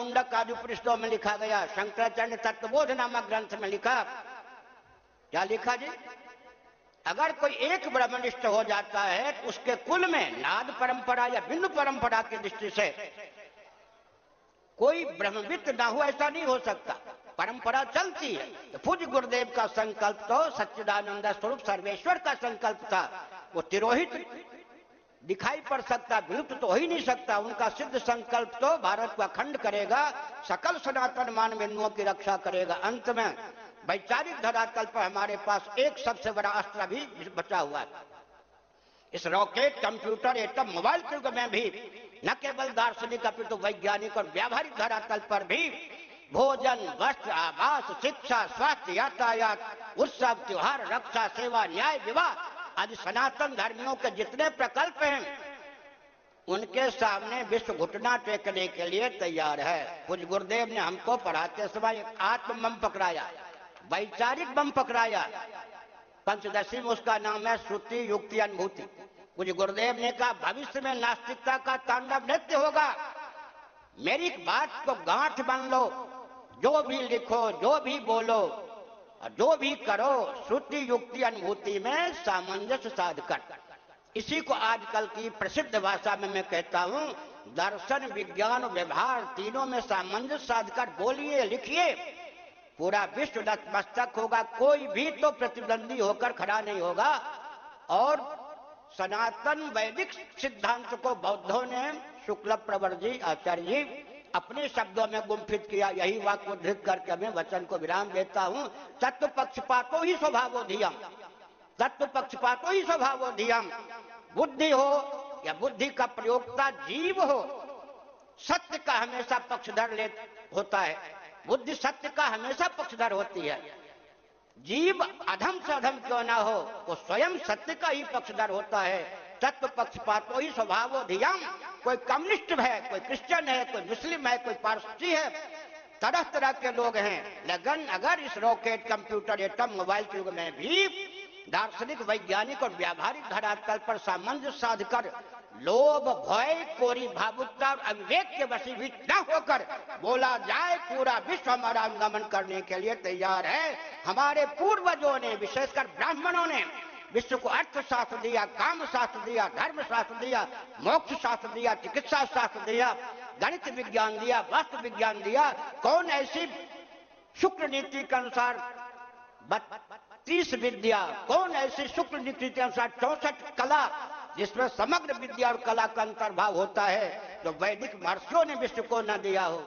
मुंडक आदि उपनिषदों में लिखा गया, शंकराचार्य ने तत्वबोध नामक ग्रंथ में लिखा। क्या लिखा जी? अगर कोई एक ब्रह्मनिष्ठ हो जाता है तो उसके कुल में नाद परंपरा या बिंदु परंपरा की दृष्टि से कोई ब्रह्मविद ना हो, ऐसा नहीं हो सकता। परंपरा चलती है। तो पूज्य गुरुदेव का संकल्प तो सच्चिदानंद स्वरूप सर्वेश्वर का संकल्प था। वो तिरोहित दिखाई पड़ सकता, विलुप्त तो हो ही नहीं सकता। उनका सिद्ध संकल्प तो भारत को अखंड करेगा, सकल सनातन मानव हिंदुओं की रक्षा करेगा। अंत में वैचारिक धरातल पर हमारे पास एक सबसे बड़ा अस्त्र भी बचा हुआ है। इस रॉकेट, कंप्यूटर, एटम, मोबाइल के युग में भी न केवल दार्शनिक अपितु वैज्ञानिक और व्यावहारिक धरातल पर भी भोजन, वस्त्र, आवास, शिक्षा, स्वास्थ्य, यातायात, उत्सव, त्योहार, रक्षा, सेवा, न्याय, विवाह आदि सनातन धर्मियों के जितने प्रकल्प हैं उनके सामने विश्व घुटना टेकने के लिए तैयार है। पूज्य गुरुदेव ने हमको पढ़ाते समय एक आत्म बम पकड़ाया, वैचारिक बम पकड़ाया। पंचदशी में उसका नाम है श्रुति युक्ति अनुभूति। पूज्य गुरुदेव ने कहा भविष्य में नास्तिकता का तांडव नृत्य होगा। मेरी बात को गांठ बन लो, जो भी लिखो, जो भी बोलो, जो भी करो, श्रुति युक्ति अनुभूति में सामंजस्य साधकर। इसी को आजकल की प्रसिद्ध भाषा में मैं कहता हूं, दर्शन, विज्ञान, व्यवहार तीनों में सामंजस्य साधकर बोलिए, लिखिए, पूरा विश्व नतमस्तक होगा। कोई भी तो प्रतिद्वंदी होकर खड़ा नहीं होगा। और सनातन वैदिक सिद्धांत को बौद्धों ने, शुक्ल प्रवर जी, आचार्य जी, अपने शब्दों में गुम्फित किया। यही वाक्य उद्धृत करके मैं वचन को विराम देता हूं। तत्व पक्षपातो ही स्वभावोधियम, तत्व पक्षपातो ही स्वभावोधियम। बुद्धि हो या बुद्धि का प्रयोक्ता जीव हो, सत्य का हमेशा पक्षधर होता है। बुद्धि सत्य का हमेशा पक्षधर होती है। जीव अधम से अधम क्यों ना हो, वो स्वयं सत्य का ही पक्षधर होता है। तत्व पक्षपातो ही स्वभावोधियम। कोई कम्युनिस्ट है, कोई क्रिश्चियन है, कोई मुस्लिम है, कोई पारसी है, तरह तरह के लोग हैं। लेकिन अगर इस रॉकेट, कंप्यूटर, एटम, मोबाइल के युग में भी दार्शनिक, वैज्ञानिक और व्यावहारिक धरातल पर सामंजस्य साधकर लोभ, भय, कोरी भावुकता और अविवेक के वशीभूत न होकर बोला जाए पूरा विश्व हमारा अनुगमन करने के लिए तैयार है। हमारे पूर्वजों ने, विशेषकर ब्राह्मणों ने विश्व को अर्थशास्त्र दिया, काम शास्त्र दिया, धर्म शास्त्र दिया, मोक्ष शास्त्र दिया, चिकित्सा शास्त्र दिया, गणित विज्ञान दिया, वास्तु विज्ञान दिया। कौन ऐसी शुक्र नीति के अनुसार 32 विद्या, कौन ऐसी शुक्र नीति के अनुसार 64 कला, जिसमें समग्र विद्या और कला का अंतर्भाव होता है, जो वैदिक महर्षियों ने विश्व को न दिया हो।